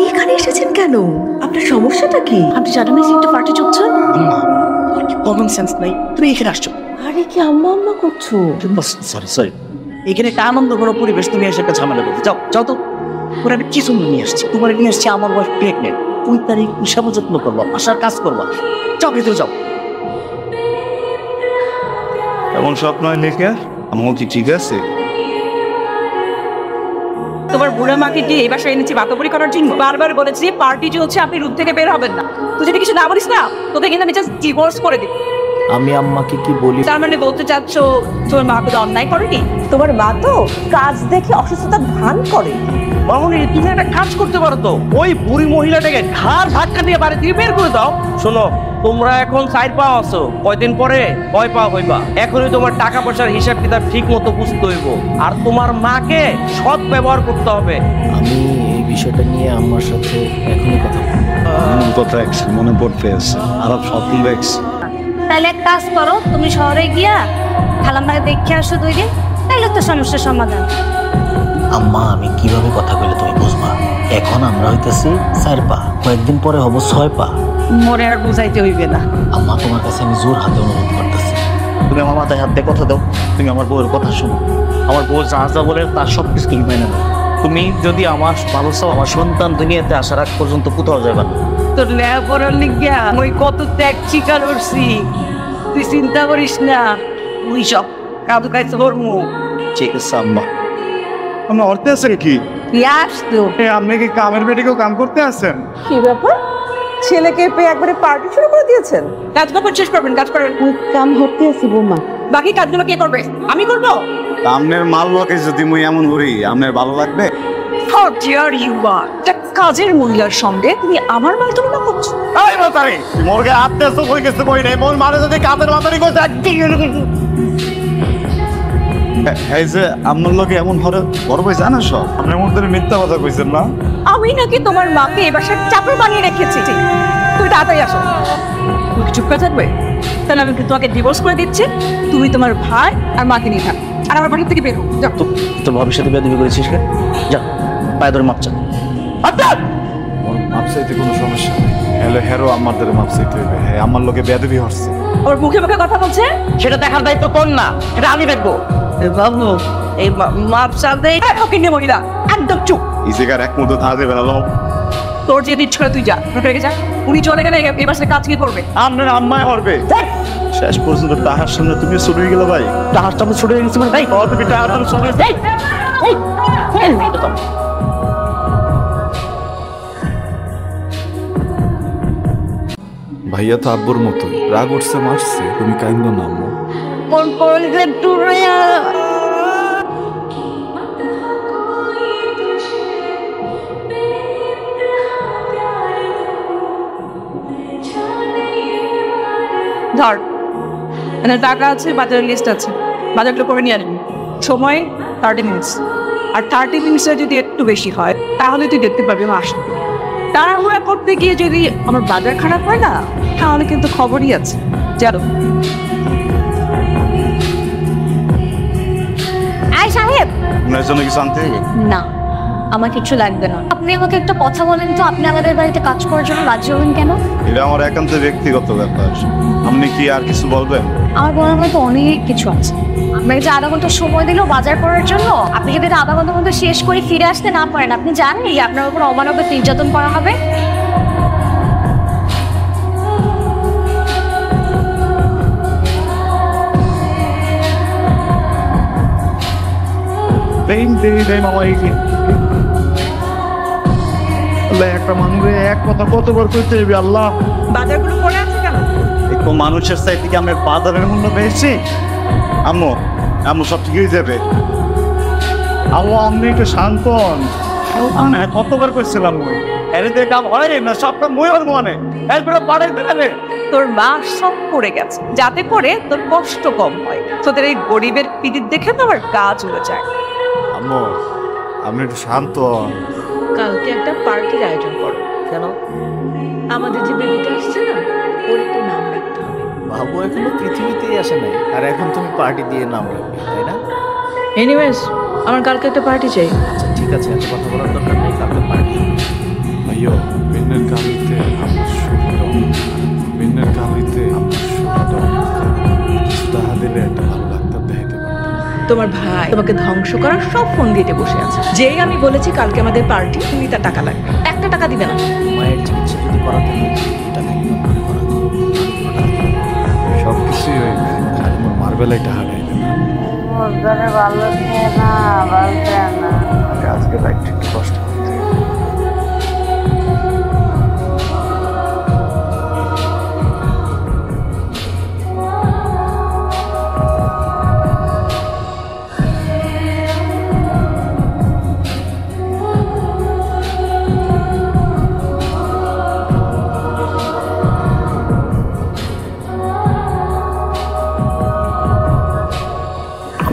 আপনি এখানে এসেছেন কেন? আপনার সমস্যাটা কি? আপনি জানেন না যে একটা পার্টি চলছে? আম্মা, কমন সেন্স নাই, তুমি এখানে আসছো। আরে কি আম্মা আম্মা করছো? সরি, এখানে একটা আনন্দ করার পরিবেশ, তুমি এসে একটা ঝামেলা করতে যাও। যাও তো, ওরা আমি কি জন্য নিয়ে আসছি? তোমার নিয়ে আসছি আমার ওয়াইফ প্রেগনেন্ট, তুই তার এই সেবা যত্ন করবা, বাসার কাজ করবা। যাও ভেতরে যাও। এমন স্বপ্ন হয় লিখে আমার কি ঠিক আছে? তোমার বুড়া মাকে কি এই বাসায় এনেছি বাতাবরি করার জন্য? বারবার বলেছি পার্টি চলছে, আপনি রুম থেকে বের হবেন না। তুই যদি কিছু না বলিস না, তোকে কিন্তু আমি জাস্ট ডিভোর্স করে দিই। আমি আম্মাকে কি বলি? তার মানে বলতে চাচ্ছ তোমার মা কোনো অন্যায় করেনি? তোমার মা তো কাজ দেখে অসুস্থতার ভান করে। মামনি, তুমি একটা কাজ করতে পারো তো, ওই বুড়ি মহিলাটাকে ঘাড় ধাক্কা দিয়ে বাড়ি থেকে বের করে দাও। শোনো, তোমরা এখন সাইড পাও আছো, কয়দিন পরে কয় পা হইবা। এখনই তোমার টাকা পয়সার হিসাব কিতাব ঠিক মতো বুঝতে হইব, আর তোমার মাকে সৎ ব্যবহার করতে হবে। আমি এই বিষয়টা নিয়ে আম্মার সাথে এখনই কথা বলবো। কথা মনে পড়তে আছে আর সব দেখছি। তাহলে এক কাজ করো, তুমি শহরে গিয়া খালাম্মাকে দেখে আসো 2 দিন, তাহলে তো সমস্যার সমাধান। আম্মা, আমি কিভাবে কথা বলে তুমি বুঝবা? এখন আমরা হইতেছি 4 পা, কয়েকদিন পরে হব 6 পা। মরে আর বুঝাইতে হইবে না। আম্মা, তোমার কাছে আমি জোর হাতে অনুরোধ করতেছি, তুমি আমার মাথায় হাত দিয়ে কথা দাও, তুমি আমার বউয়ের কথা শোনো। আমার বউ যা যা বলে তার সব কিছু তুমি মেনে নাও। তুমি যদি আমার ভালো চাও, আমার সন্তান দুনিয়াতে আসার আগ পর্যন্ত কোথাও যাবে না। তোর লেখাপড়ার লিগা ওই কত ত্যাগ স্বীকার করছি, তুই চিন্তা করিস না। ওই সব কাদু খাইছে হরমু। ঠিক আছে আম্মা। আমরা অর্থে আছেন কি? তুই আসতো আপনি কি কামের বেটিকেও কাম করতে আসেন? কি ব্যাপার? ছেলেকে পেয়ে একবারে পার্টি শুরু করে দিয়েছেন? কাজ কখন শেষ করবেন? কাজ করেন। কাম হতে আছি বৌমা। বাকি কাজগুলো কে করবে? আমি করবো। আপনার মাল লোকে যদি মুই এমন করি আপনার ভালো লাগবে? How dare you are? একটা কাজের মহিলার সঙ্গে তুমি আমার মাল তুলনা করছো? এই মাতারি মোরগে হাতে তো কই গেছে কই নাই, মোর মানে যদি কাদের মাতারি কইছে একদিন এই যে আপনার লোকে এমন হরে বড় ভাই জানা সব আপনার মধ্যে মিথ্যা কথা কইছেন না? আমি নাকি তোমার মাকে এ বাসার চাকর বানিয়ে রেখেছি। তুমি তাড়াতাড়ি আসো। তুমি কি চুপ করে থাকবে? তাহলে আমি তোমাকে ডিভোর্স করে দিচ্ছি, তুমি তোমার ভাই আর মাকে নিয়ে থাক, আর আমার বাড়ি থেকে বের হো। যাও। তোর ভবিষ্যতে বেদবি করেছিস কে? যা, পায়ে ধরে মাপ চা। মোর মাপ চাইতে কোনো সমস্যা নেই, হ্যালো হেরো আমাদের মাপ চাইতে হইবে। হ্যাঁ, আমার লোকে বেদবি হচ্ছে। ওর মুখে মুখে কথা বলছে, সেটা দেখার দায়িত্ব তোর না, এটা আমি দেখবো। বাবু, এই মাপ চা দেয় ফকিন্নি মহিলা, একদম চুপ। এই জায়গার এক মুহূর্ত থাকা দেবে না। তোর যেতে ইচ্ছে করে তুই যা, রেখে যা। উনি চলে গেলে এই বাসায় কাজ কি করবে? আপনার আম্মায় হরবে। শেষ পর্যন্ত তাহার সামনে তুমি শুরু হয়ে গেল ভাই। তাহার সামনে ছুটে গেছি মানে তাই তুমি তাহার সামনে শুরু হয়ে ভাইয়া তো আব্বুর মতোই রাগ উঠছে, মারছে, তুমি কাইন্দ না আম্মু। কোন কলেজে টুরিয়া ধর, মানে টাকা আছে, বাজারের লিস্ট আছে, বাজারগুলো করে নিয়ে আসবি। সময় 30 মিনিটস, আর 30 মিনিটসের যদি একটু বেশি হয় তাহলে তুই দেখতে পাবি আমার আসতে। তাড়াহুড়া করতে গিয়ে যদি আমার বাজার খারাপ হয় না, তাহলে কিন্তু খবরই আছে। চলো। আয় সাহেব। আপনার জন্য কিছু আনতে হবে? না, আমার কিছু লাগবে না। আপনি আমাকে একটা কথা বলেন তো, আপনি আমাদের বাড়িতে কাজ করার জন্য রাজি হবেন কেন? এটা আমার একান্ত ব্যক্তিগত ব্যাপার, আপনি কি আর কিছু বলবেন? আমার বলার মতো অনেক কিছু আছে। আপনাকে যে 1/2 ঘন্টা সময় দিল বাজার করার জন্য, আপনি যদি 1/2 ঘন্টার মধ্যে শেষ করে ফিরে আসতে না পারেন, আপনি জানেন যে আপনার উপর অমানবিক নির্যাতন করা হবে। একটা মানুষের এক কথা কতবার করতে হবে আল্লাহ। বাজারগুলো করে আছে কেন? একটু মানুষের সাইড থেকে আমরা বাজারের মূল্য পেয়েছি। আম্মু আম্মু সব ঠিক হয়ে যাবে। আল্লাহ আপনি একটু শান্ত হন। কতবার করছিলাম মুই এর কাম হয় না, সবটা মুই ওর মনে একবার বাড়াইতে গেলে তোর মা সব করে গেছে যাতে করে তোর কষ্ট কম হয়। তোদের এই গরিবের পিড়িত দেখে তো আমার গা চলে যায়। আম্মু আপনি একটু শান্ত হন। কালকে একটা পার্টির আয়োজন করো। কেন? আমাদের যে বেবিটা আসছে না, ওর একটু নাম রাখতে হবে। বাবু এখনো পৃথিবীতেই আসে নাই, আর এখন তুমি পার্টি দিয়ে নাম রাখবে, তাই না? এনিওয়েজ, আমার কালকে একটা পার্টি চাই। আচ্ছা ঠিক আছে, এত কথা বলার দরকার নেই, কালকে পার্টি। ভাই তোমার ভাই তোমাকে ধ্বংস করার সব ফোন দিয়ে বসে আছে। যেই আমি বলেছি কালকে আমাদের পার্টি, তুমি তার টাকা লাগবে, একটা টাকা দিবে না। মায়ের চিকিৎসা যদি করাতে হয় টাকা কি সব কিছুই হইবে, খালি মোর মার্বেলাইটা হারাই দেবে। আজকে বাইকটা একটু কষ্ট হচ্ছে।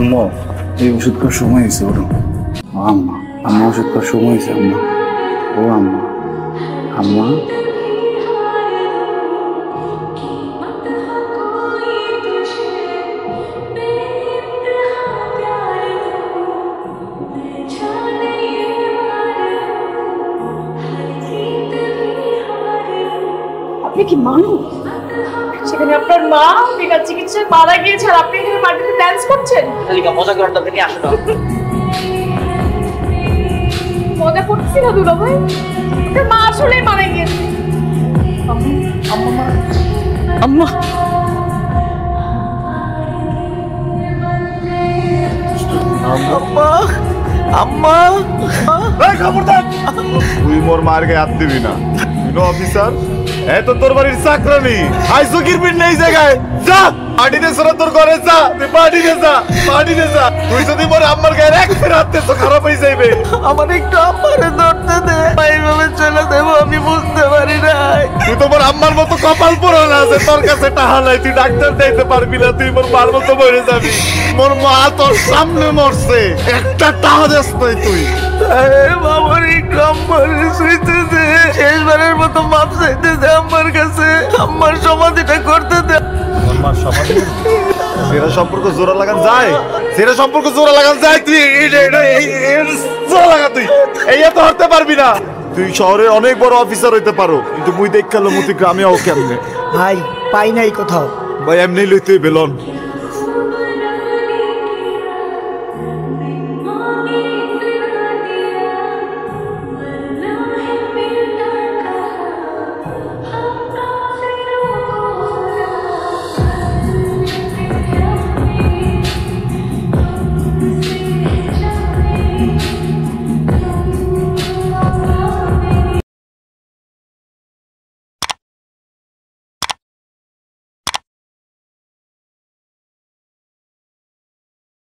আম্মা এই ওষুধ খাওয়ার সময় হয়েছে ওর। আম্মা আম্মা ওষুধ খাওয়ার সময় হয়েছে আম্মা। ও আম্মা আম্মা আপনি কি মানুষ? সেখানে আপনার মা বিনা চিকিৎসায় মারা গিয়েছে আর আপনি এখানে পার্টিতে ডান্স করছেন। মজা করার দরকার নেই, আসো না। মজা করছি না দুলা ভাই, আপনার মা আসলেই মারা গিয়েছে। আম্মা খবরদার, তুই মোর মার গায়ে হাত দিবি না। অফিসার এত তোর বাড়ির চাকরানি আইসো কিরপিন নেই জায়গায় যা পার্টিতে সরা তোর ঘরে যা, তুই পার্টিতে যা, পার্টিতে যা। তুই যদি মোর আম্মার গায়ে এক ফের হাত দিস তো খারাপ হয়ে যাইবে। আমার একটু আম্মারে ধরতে দে, এইভাবে চলে দেবো আমি বুঝতে পারি নাই। তুই তো মোর আম্মার মতো কপাল পড়ো না যে তোর কাছে টাকা নাই, তুই ডাক্তার দিতে পারবি না, তুই মোর মার মতো মরে যাবি। মোর মা তোর সামনে মরছে, একটা টাকা দিস নাই তুই। আমার একটু আম্মারে শুইতে দে, শেষবারের মতো মাপ চাইতে দে আমার কাছে, আম্মার সমাধিটা করতে দে। সেরা সম্পর্ক জোড়া লাগান যায়, সেরা সম্পর্ক জোড়া লাগান যায়। তুই জোড়া লাগা, তুই এই তো হতে পারবি না। তুই শহরে অনেক বড় অফিসার হইতে পারো, কিন্তু মুই দেখ খেলো মতি গ্রামে ও কেমনে ভাই পাই নাই কোথাও। ভাই এমনি লইতে বেলন